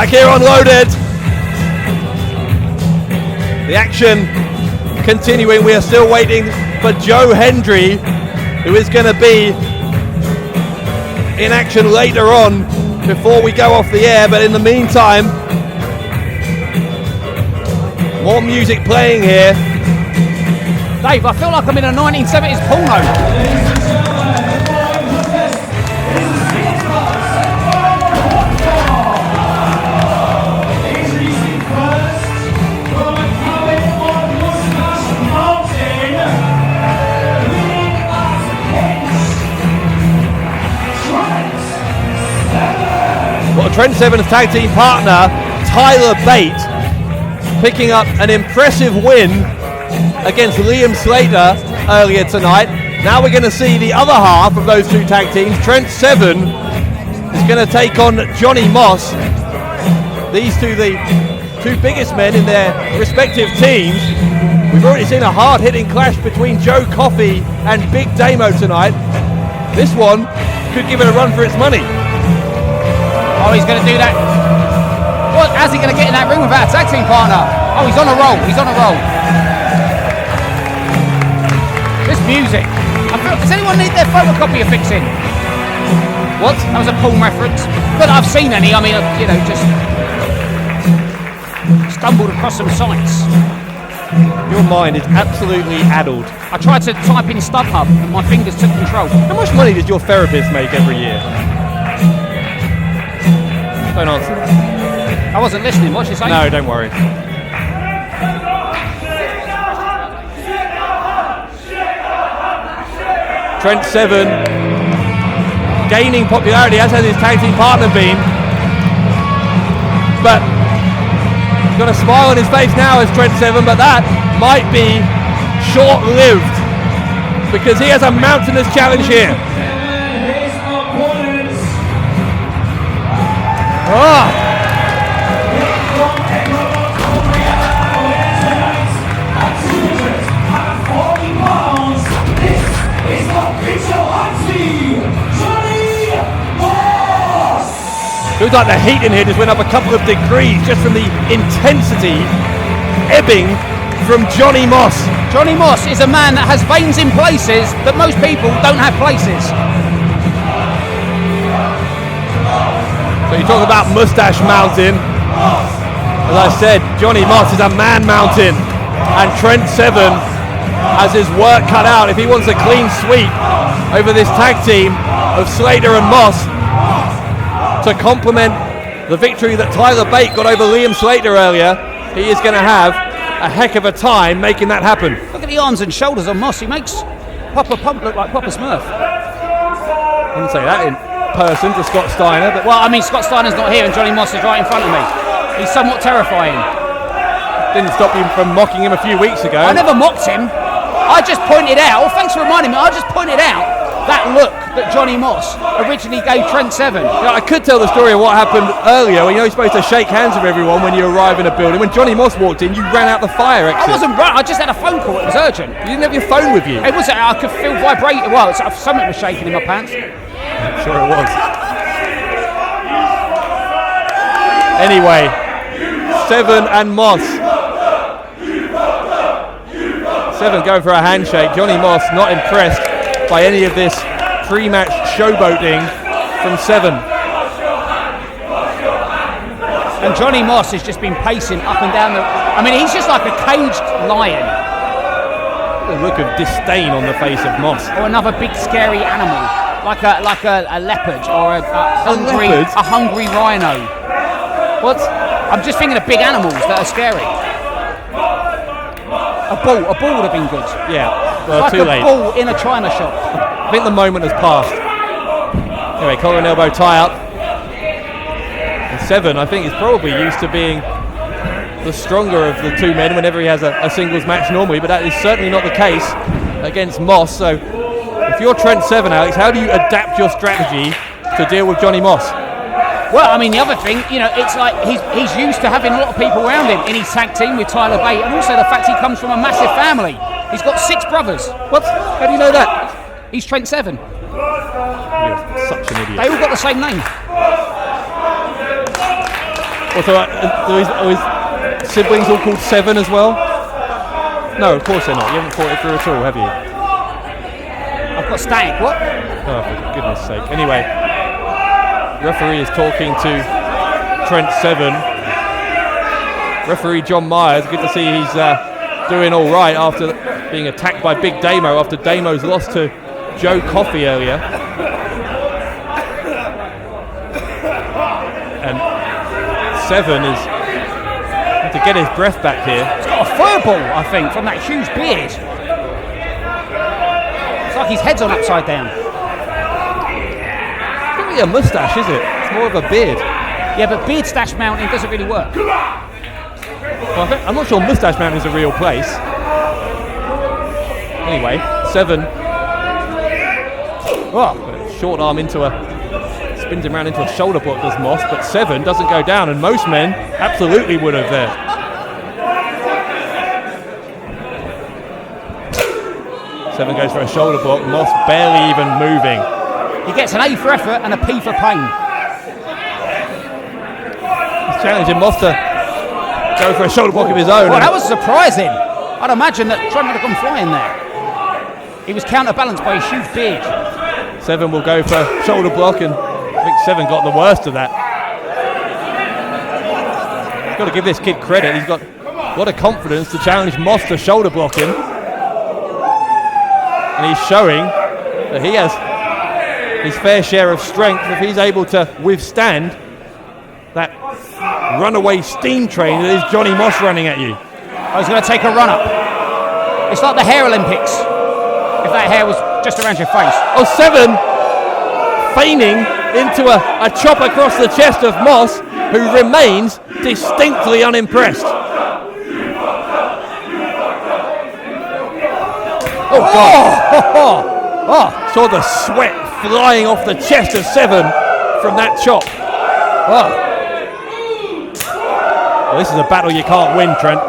Back here on Loaded. The action continuing. We are still waiting for Joe Hendry, who is going to be in action later on before we go off the air. But in the meantime, more music playing here. Dave, I feel like I'm in a 1970s porno. Well, Trent Seven's tag team partner, Tyler Bate, picking up an impressive win against Liam Slater earlier tonight. Now we're going to see the other half of those two tag teams. Trent Seven is going to take on Johnny Moss. These two, the two biggest men in their respective teams. We've already seen a hard-hitting clash between Joe Coffey and Big Damo tonight. This one could give it a run for its money. Oh, he's going to do that. What? How's he going to get in that ring without a tag team partner? Oh, he's on a roll. He's on a roll. This music. Does anyone need their photocopy fixing? What? That was a Paul reference. But I've seen any. I mean, you know, just stumbled across some sites. Your mind is absolutely addled. I tried to type in StubHub and my fingers took control. How much money does your therapist make every year? Don't answer. I wasn't listening. What's she saying? No, don't worry. Trent Seven gaining popularity, as has his tag team partner been. But he's got a smile on his face now as Trent Seven, but that might be short-lived because he has a mountainous challenge here. Oh. Feels like the heat in here just went up a couple of degrees just from the intensity ebbing from Johnny Moss. Johnny Moss is a man that has veins in places that most people don't have places. So you talk about Mustache Mountain. As I said, Johnny Moss is a man mountain, and Trent Seven has his work cut out if he wants a clean sweep over this tag team of Slater and Moss to complement the victory that Tyler Bate got over Liam Slater earlier. He is going to have a heck of a time making that happen. Look at the arms and shoulders on Moss. He makes Papa Pump look like Papa Smurf. I wouldn't say that in person to Scott Steiner, but well, I mean, Scott Steiner's not here and Johnny Moss is right in front of me. He's somewhat terrifying. Didn't stop you from mocking him a few weeks ago. I never mocked him. I just pointed out, well, thanks for reminding me, I just pointed out that look that Johnny Moss originally gave Trent Seven. You know, I could tell the story of what happened earlier. You know, you're supposed to shake hands with everyone when you arrive in a building. When Johnny Moss walked in, you ran out the fire exit. I wasn't right. I just had a phone call. It was urgent. You didn't have your phone with you. It was. I could feel vibrating. Well, something was shaking in my pants. I'm sure it was. Anyway, Seven and Moss. Seven going for a handshake. Johnny Moss not impressed by any of this pre-match showboating from Seven. And Johnny Moss has just been pacing up and down the... I mean, he's just like a caged lion. The look of disdain on the face of Moss. Or another big scary animal, like a leopard or a hungry rhino. What? I'm just thinking of big animals that are scary. A bull would have been good. Yeah, well, like too a late. bull in a china shop. I think the moment has passed. Anyway, collar and elbow tie up. And Seven, I think, is probably used to being the stronger of the two men whenever he has a singles match normally, but that is certainly not the case against Moss. So if you're Trent Seven, Alex, how do you adapt your strategy to deal with Johnny Moss? Well, I mean, the other thing, you know, it's like he's used to having a lot of people around him in his tag team with Tyler Bate, and also the fact he comes from a massive family. He's got 6 brothers. What? How do you know that? He's Trent Seven. You're such an idiot. They all got the same name. Also, are his siblings all called Seven as well? No, of course they're not. You haven't thought it through at all, have you? I've got static. What? Oh, for goodness sake. Anyway, referee is talking to Trent 7. Referee John Myers, good to see he's doing all right after being attacked by Big Damo after Damo's loss to Joe Coffey earlier. And 7 is to get his breath back here. He's got a furball, I think, from that huge beard. It's like his head's on upside down. It's not really a moustache, is it? It's more of a beard. Yeah, but beard stash mounting doesn't really work. Well, I'm not sure moustache mountain is a real place. Anyway, 7. Oh, short arm into spins him around into a shoulder block, does Moss, but 7 doesn't go down, and most men absolutely would have there. 7 goes for a shoulder block, Moss barely even moving. He gets an A for effort and a P for pain. He's challenging Moss to go for a shoulder block of his own. Well, that was surprising. I'd imagine that Trent would have gone flying there. He was counterbalanced by a huge beard. 7 will go for shoulder block, and I think 7 got the worst of that. You've got to give this kid credit. He's got a lot of confidence to challenge Moss to shoulder block him. And he's showing that he has his fair share of strength if he's able to withstand that runaway steam train that is Johnny Moss running at you. I was going to take a run up. It's like the hair Olympics. If that hair was just around your face. Oh, 7 feigning into a chop across the chest of Moss, who remains distinctly unimpressed. Oh, God. Oh, saw the sweat flying off the chest of 7 from that chop. Oh. Well, this is a battle you can't win, Trent.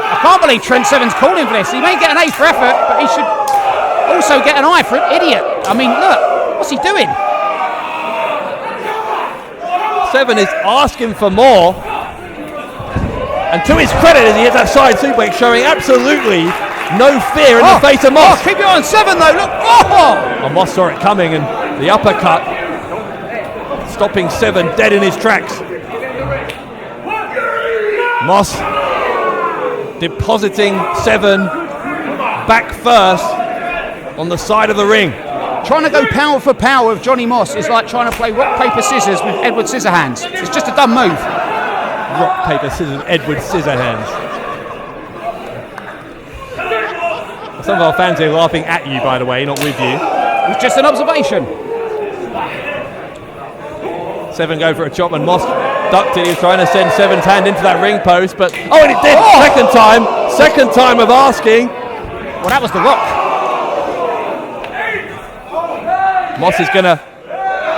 I can't believe Trent 7's calling for this. He may get an A for effort, but he should also get an I for an idiot. I mean, look, what's he doing? 7 is asking for more. And to his credit, as he hits that side suplex, showing absolutely no fear in the face of Moss. Oh, keep it on 7 though, look. Oh! And Moss saw it coming, and the uppercut stopping 7 dead in his tracks. Moss depositing 7 back first on the side of the ring. Trying to go power for power with Johnny Moss is like trying to play rock, paper, scissors with Edward Scissorhands. It's just a dumb move. Rock, paper, scissors, Edward Scissorhands. Some of our fans are laughing at you, by the way, not with you. It was just an observation. 7 go for a chop, and Moss ducked it. He was trying to send 7's hand into that ring post, but and it did. Second time of asking. Well, that was the Rock. Moss is gonna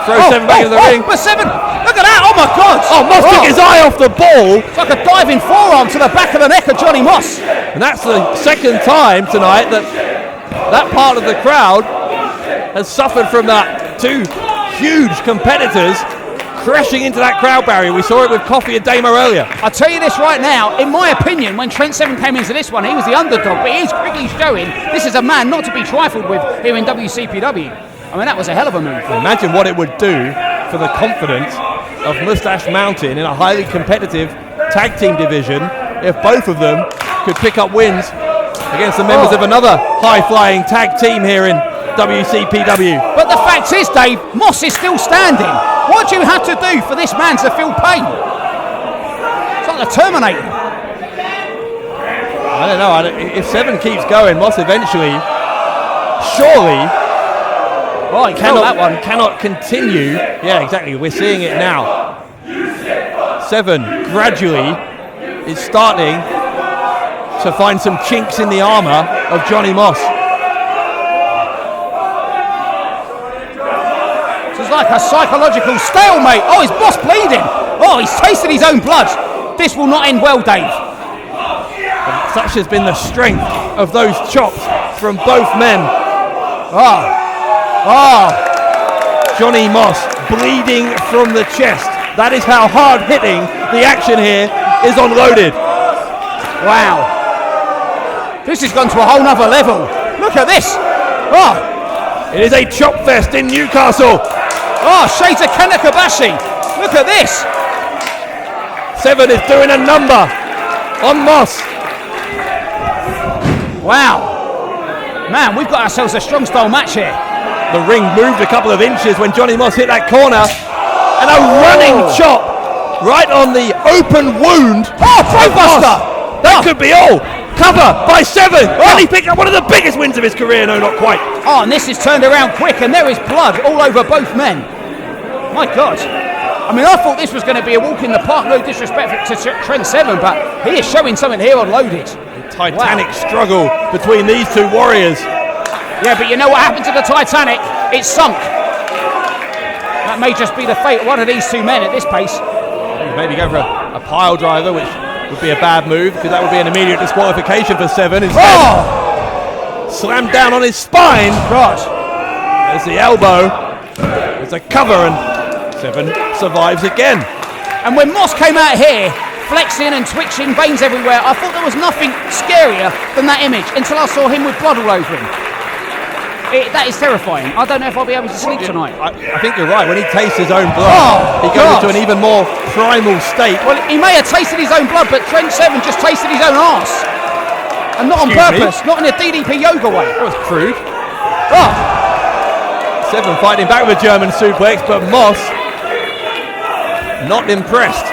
throw 7 back into the ring. But 7, look at that! Oh my God! Oh, Moss took his eye off the ball. It's like a diving forearm to the back of the neck of Johnny Moss. And that's the second time tonight that part of the crowd has suffered from that. 2 huge competitors crashing into that crowd barrier. We saw it with Coffey and Damo earlier. I'll tell you this right now, in my opinion, when Trent 7 came into this one, he was the underdog, but he's quickly showing this is a man not to be trifled with here in WCPW. I mean, that was a hell of a move. Imagine what it would do for the confidence of Moustache Mountain in a highly competitive tag team division if both of them could pick up wins against the members of another high-flying tag team here in WCPW. But the fact is, Dave, Moss is still standing. What do you have to do for this man to feel pain? It's like the Terminator. I don't know. If 7 keeps going, Moss eventually, surely, he cannot continue. Yeah, exactly. We're seeing it now. 7 gradually is starting to find some chinks in the armor of Johnny Moss. This is like a psychological stalemate. Oh, his boss bleeding. Oh, he's tasted his own blood. This will not end well, Dave. But such has been the strength of those chops from both men. Johnny Moss bleeding from the chest. That is how hard hitting the action here is unloaded. Wow. This has gone to a whole nother level. Look at this. Oh, it is a chop fest in Newcastle. Oh, shades of Kanakabashi. Look at this. 7 is doing a number on Moss. Wow. Man, we've got ourselves a strong style match here. The ring moved a couple of inches when Johnny Moss hit that corner. And a running chop right on the open wound. Oh, Buster! That could be all. Cover by 7. And he picked up one of the biggest wins of his career. No, not quite. Oh, and this is turned around quick, and there is blood all over both men. My God. I mean, I thought this was going to be a walk in the park. No disrespect to Trent 7, but he is showing something here on Loaded. Titanic struggle between these two warriors. Yeah, but you know what happened to the Titanic? It sunk. That may just be the fate of one of these two men at this pace. Maybe go for a pile driver, which would be a bad move, because that would be an immediate disqualification for 7. Instead, slammed down on his spine. God. There's the elbow. There's a cover, and 7 survives again. And when Moss came out here, flexing and twitching, veins everywhere, I thought there was nothing scarier than that image until I saw him with blood all over him. That is terrifying. I don't know if I'll be able to sleep tonight. I think you're right. When he tastes his own blood, he goes into an even more primal state. Well, he may have tasted his own blood, but Trent 7 just tasted his own arse. And not on purpose, not in a DDP yoga way. That was crude. 7 fighting back with a German suplex, but Moss not impressed.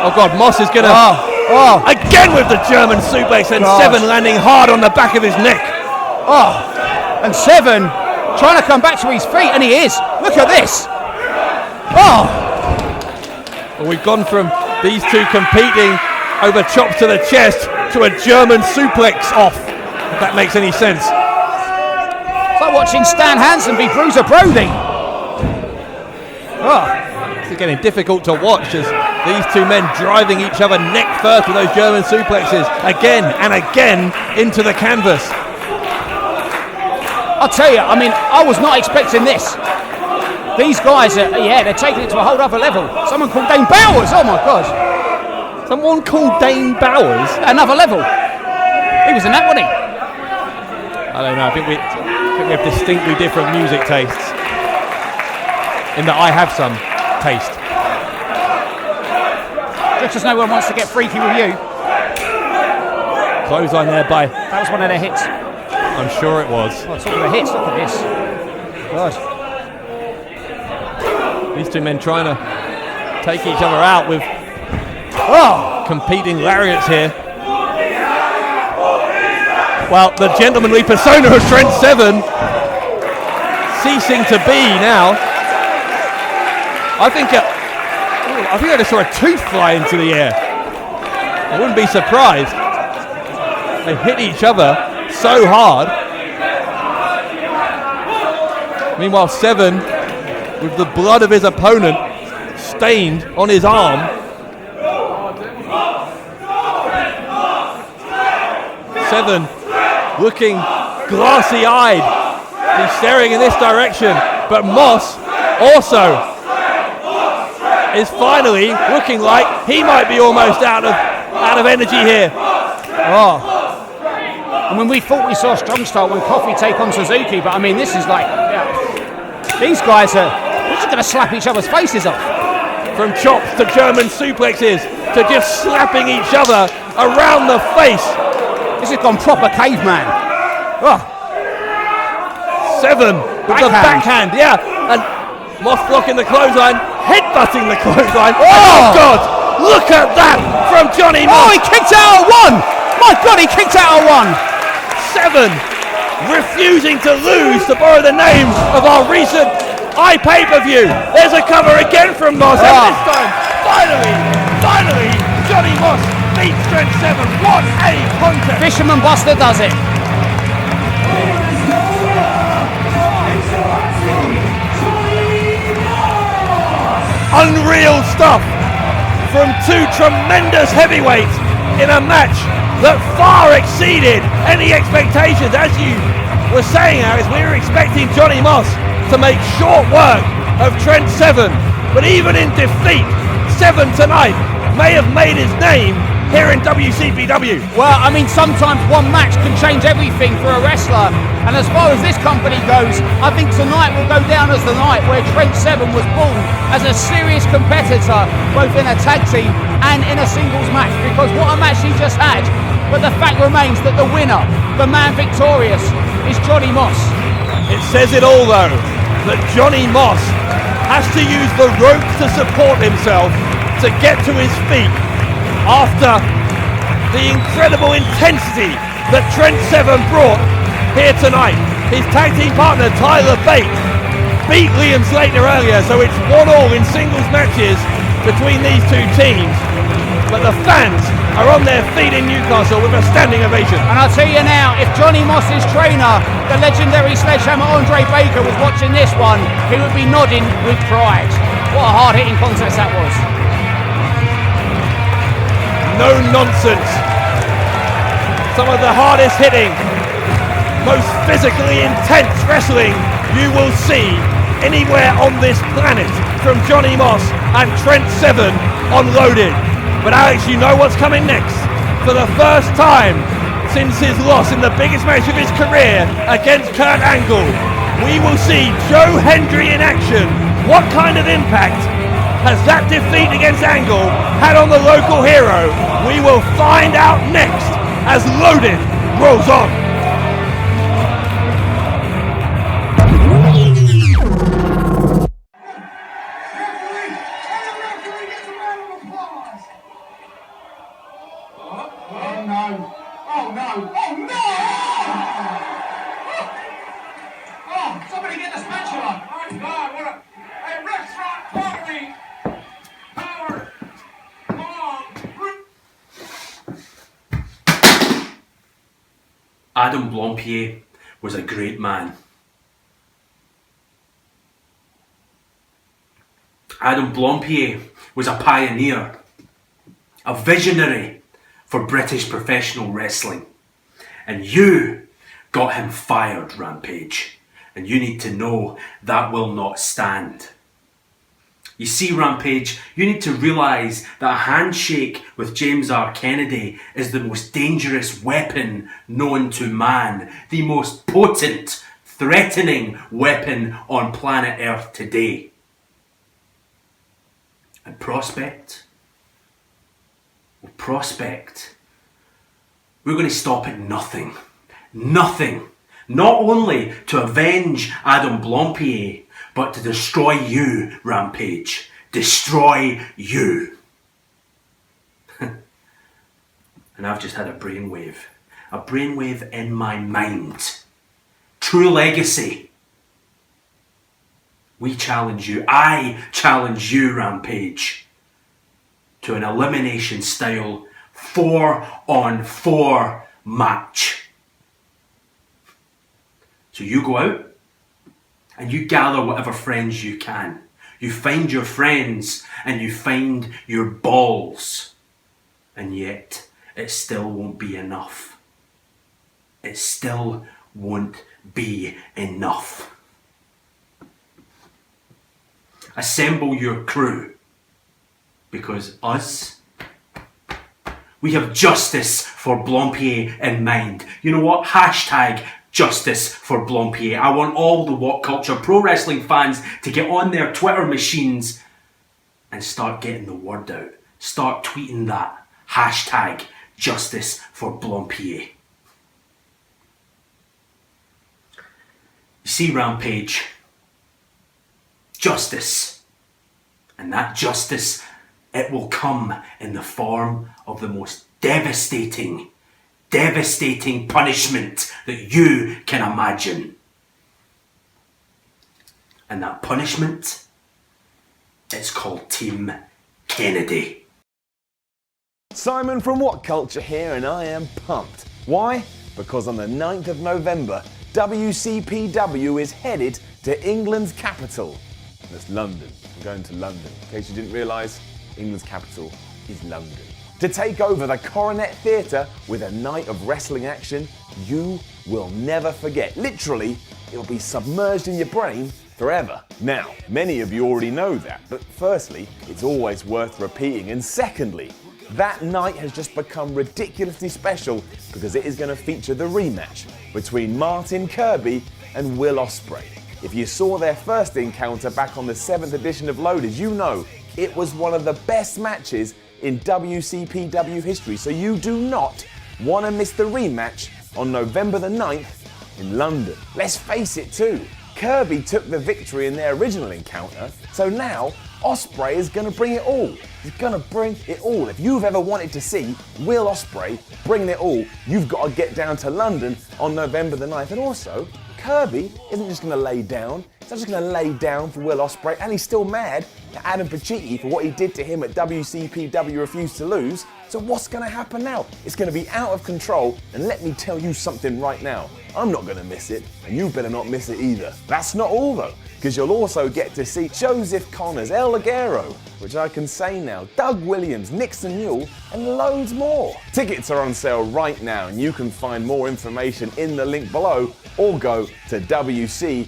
Oh God, Moss is going to again with the German suplex, and 7 landing hard on the back of his neck. And 7 trying to come back to his feet, and he is. Look at this. Well, we've gone from these two competing over chops to the chest to a German suplex off, if that makes any sense. It's like watching Stan Hansen be Bruiser Brody. It's getting difficult to watch as these two men driving each other neck first with those German suplexes again and again into the canvas. I'll tell you, I mean, I was not expecting this. These guys are, they're taking it to a whole other level. Someone called Dane Bowers, oh my God. Someone called Dane Bowers? Another level. He was in that, wasn't he? I don't know, I think we have distinctly different music tastes. In that I have some taste. Just as no one wants to get freaky with you. Clothesline there by... That was one of their hits. I'm sure it was. Oh, talking of hits, look at this. God. These two men trying to take each other out with competing lariats here. Well, the gentlemanly persona of Trent 7 ceasing to be now. I think I just saw a tooth fly into the air. I wouldn't be surprised. They hit each other so hard. Meanwhile, 7, with the blood of his opponent stained on his arm. 7 looking glassy-eyed. He's staring in this direction, but Moss also is finally looking like he might be almost out of energy here. And when we thought we saw Strong Style when Coffee take on Suzuki, but I mean, this is like, these guys are just going to slap each other's faces off. From chops to German suplexes to just slapping each other around the face. This has gone proper caveman. 7 with the backhand, and Moss blocking the clothesline, headbutting the clothesline. Oh God, look at that from Johnny Moss. Oh, he kicked out at 1. My God, he kicked out at 1. 7 refusing to lose, to borrow the name of our recent pay-per-view. There's a cover again from Moss, and this time, finally, Johnny Moss beats Trent 7. What a contest! Fisherman Buster does it. Unreal stuff from two tremendous heavyweights in a match that far exceeded any expectations. As you were saying, Alex, we were expecting Johnny Moss to make short work of Trent Seven. But even in defeat, Seven tonight may have made his name here in WCPW. Well, I mean, sometimes one match can change everything for a wrestler. And as far as this company goes, I think tonight will go down as the night where Trent Seven was born as a serious competitor, both in a tag team and in a singles match. Because what a match he just had. But the fact remains that the winner, the man victorious, is Johnny Moss. It says it all though, that Johnny Moss has to use the ropes to support himself to get to his feet after the incredible intensity that Trent Seven brought here tonight. His tag team partner Tyler Bate beat Liam Slater earlier, so it's 1-1 in singles matches between these two teams. But the fans are on their feet in Newcastle with a standing ovation. And I'll tell you now, if Johnny Moss's trainer, the legendary Sledgehammer Andre Baker, was watching this one, he would be nodding with pride. What a hard-hitting contest that was. No nonsense. Some of the hardest hitting, most physically intense wrestling you will see anywhere on this planet from Johnny Moss and Trent Seven on Loaded. But Alex, you know what's coming next. For the first time since his loss in the biggest match of his career against Kurt Angle, we will see Joe Hendry in action. What kind of impact has that defeat against Angle had on the local hero? We will find out next as Loaded rolls on. Somebody get the spatula! My God, what a restaurant quality power long. Adam Blompier was a great man. Adam Blompier was a pioneer, a visionary for British professional wrestling. And you got him fired, Rampage. And you need to know that will not stand. You see, Rampage, you need to realise that a handshake with James R. Kennedy is the most dangerous weapon known to man, the most potent, threatening weapon on planet Earth today. And Prospect, we're going to stop at nothing. Nothing. Not only to avenge Adam Blompier, but to destroy you, Rampage. Destroy you. And I've just had a brainwave. A brainwave in my mind. True legacy. We challenge you. I challenge you, Rampage, to an elimination style 4-on-4 match. So you go out and you gather whatever friends you can. You find your friends and you find your balls. And yet it still won't be enough. It still won't be enough. Assemble your crew, because us, we have justice for Blompier in mind. You know what? Hashtag justice for Blompier. I want all the What Culture Pro Wrestling fans to get on their Twitter machines and start getting the word out. Start tweeting that. Hashtag justice for Blompier. You see, Rampage, justice. And that justice, it will come in the form of the most devastating punishment that you can imagine. And that punishment, it's called Team Kennedy. Simon from What Culture here, and I am pumped. Why? Because on the 9th of November, WCPW is headed to England's capital. That's London. I'm going to London. In case you didn't realise, England's capital is London. To take over the Coronet Theatre with a night of wrestling action you will never forget. Literally, it will be submerged in your brain forever. Now, many of you already know that, but firstly, it's always worth repeating, and secondly, that night has just become ridiculously special because it is going to feature the rematch between Martin Kirby and Will Ospreay. If you saw their first encounter back on the 7th edition of Loaded, you know it was one of the best matches in WCPW history, so you do not want to miss the rematch on November the 9th in London. Let's face it too, Kirby took the victory in their original encounter, so now Ospreay is going to bring it all. He's going to bring it all. If you've ever wanted to see Will Ospreay bring it all, you've got to get down to London on November the 9th. And also, Kirby isn't just going to lay down. He's not just going to lay down for Will Ospreay, and he's still mad at Adam Pacitti for what he did to him at WCPW Refused to Lose. So what's going to happen now? It's going to be out of control, and let me tell you something right now. I'm not going to miss it, and you better not miss it either. That's not all though, because you'll also get to see Joseph Connors, El Ligero, which I can say now, Doug Williams, Nixon Newell, and loads more. Tickets are on sale right now, and you can find more information in the link below or go to WC.PW.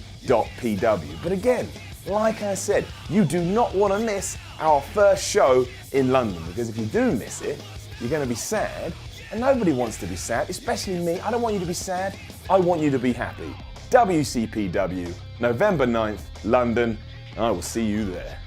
But again, like I said, you do not want to miss our first show in London, because if you do miss it, you're going to be sad, and nobody wants to be sad, especially me. I don't want you to be sad, I want you to be happy. WCPW, November 9th, London. I will see you there.